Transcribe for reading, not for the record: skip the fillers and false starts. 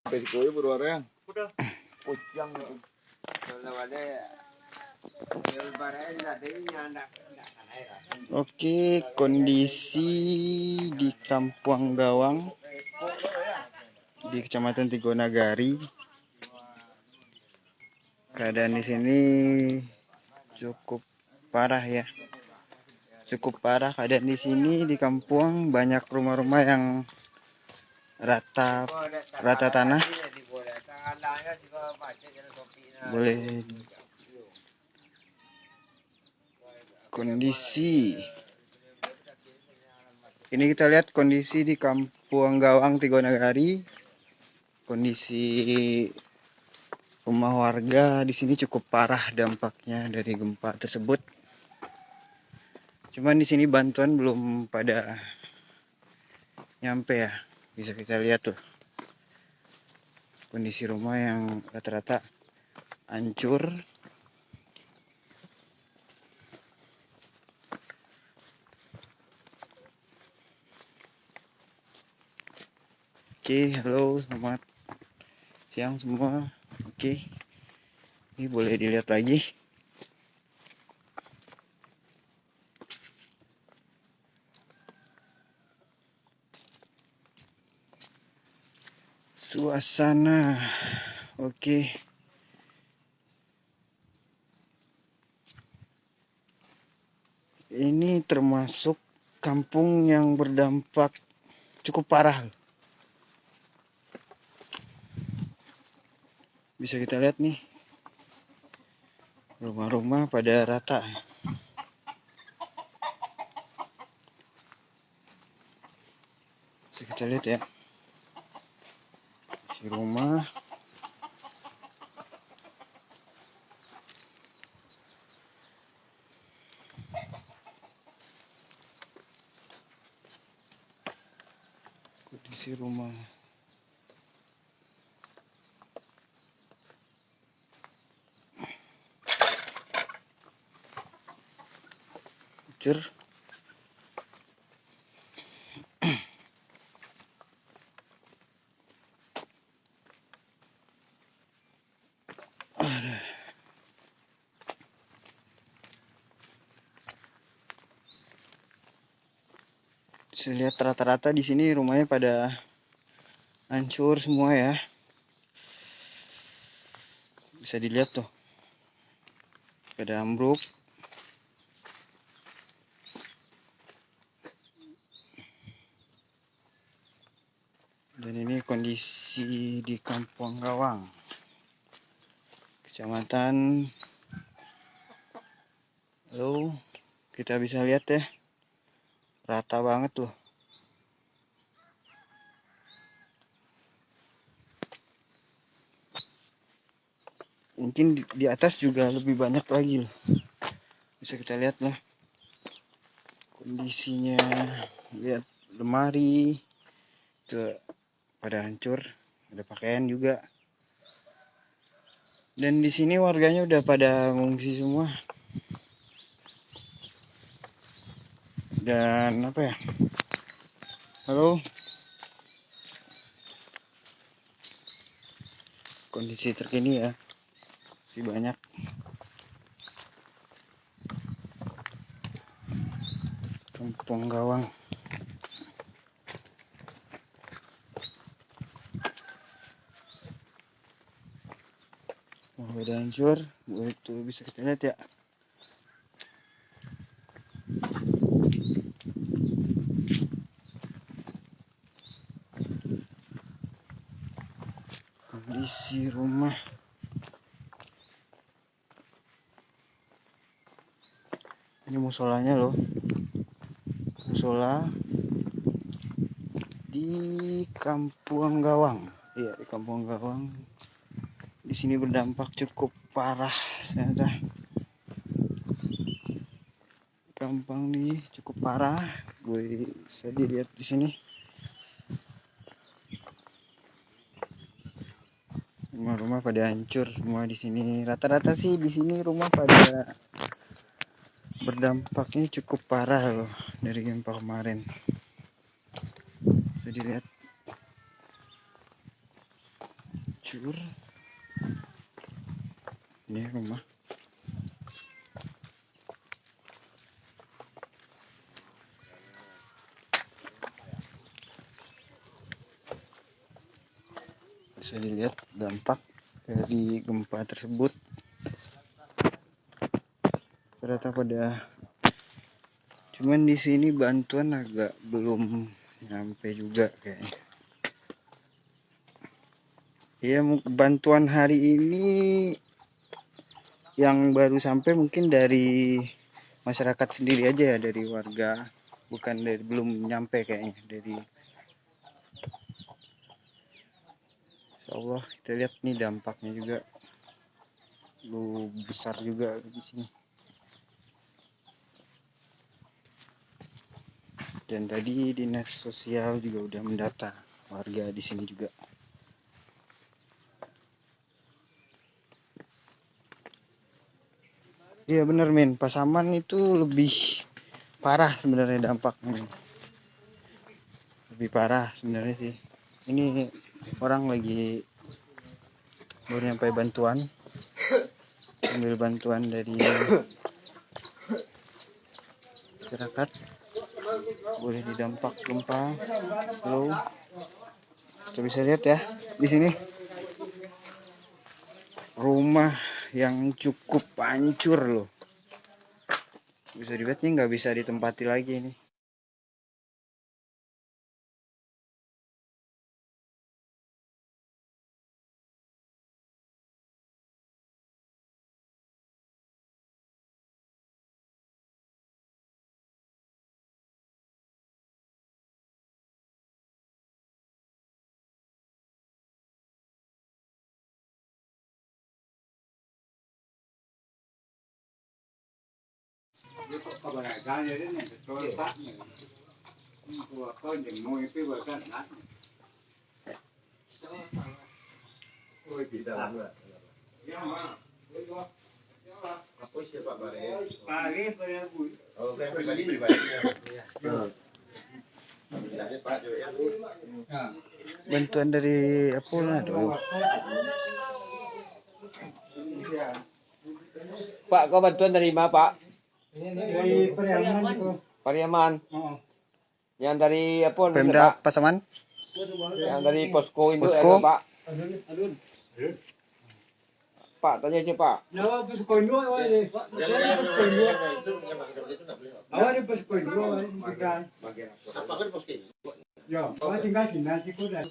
Pesikoy berwarna. Pujang. Oke, kondisi di Kampung Gawang di Kecamatan Tigonagari. Keadaan di sini cukup parah ya. Cukup parah keadaan di sini di kampung, banyak rumah-rumah yang rata tanah. Boleh kondisi ini kita lihat kondisi di Kampung Gawang Tigonagari. Kondisi rumah warga di sini cukup parah dampaknya dari gempa tersebut. Cuman di sini bantuan belum pada nyampe ya. Bisa kita lihat tuh kondisi rumah yang rata-rata hancur. Oke, halo, selamat siang semua. Oke, ini boleh dilihat lagi. Suasana, oke. Ini termasuk kampung yang berdampak cukup parah. Bisa kita lihat nih, rumah-rumah pada rata. Bisa kita lihat ya, si rumah. Kondisi rumah. Hancur. Saya lihat rata-rata di sini rumahnya pada hancur semua ya. Bisa dilihat tuh, pada ambruk. Dan ini kondisi di Kampung Gawang, Kecamatan. Lalu kita bisa lihat ya, rata banget tuh. Mungkin di atas juga lebih banyak lagi loh. Bisa kita lihat lah kondisinya. Lihat lemari ke pada hancur, ada pakaian juga. Dan di sini warganya udah pada ngungsi semua. Dan apa ya? Halo. Kondisi terkini ya. Masih banyak. Kampung Gawang. Udah hancur, itu bisa kita lihat ya. Kondisi rumah. Ini musolanya loh. Musola di Kampung Gawang. Iya, di Kampung Gawang. Di sini berdampak cukup parah ternyata. Gampang nih, cukup parah. Gue bisa dilihat di sini. Rumah-rumah pada hancur semua di sini. Rata-rata sih di sini rumah pada berdampaknya cukup parah loh dari gempa kemarin. Bisa dilihat. hancur. Ini rumah. Bisa dilihat dampak dari gempa tersebut. Ternyata cuman di sini bantuan agak belum nyampe juga kayaknya. Ya, bantuan hari ini yang baru sampai mungkin dari masyarakat sendiri aja ya, dari warga, bukan dari, belum nyampe kayaknya dari. Insyaallah kita lihat nih dampaknya juga lu besar juga di sini. Dan tadi dinas sosial juga udah mendata warga di sini juga. Iya bener men, Pasaman itu lebih parah sebenarnya dampaknya. Lebih parah sebenarnya sih. Ini orang lagi baru nyampe bantuan, ambil bantuan dari masyarakat. Boleh didampak gempa slow. Kita bisa lihat ya di sini rumah yang cukup hancur loh. Bisa dilihat nih, nggak bisa ditempati lagi ini. Bantuan dari Apollo tuh. Pak, kau bantuan dari mana, Pak? Dari Pariaman itu. Pariaman. Oh. Yang dari apa? Pemda Pak? Pasaman. Yang dari posko itu Posko. Pak. Adun. Pak, tanya aja, Pak. Nawa posko induk awak ni. Posko induk. Awak ni posko induk awak ni bukan. Ya, awak tinggal sini nanti kau dah.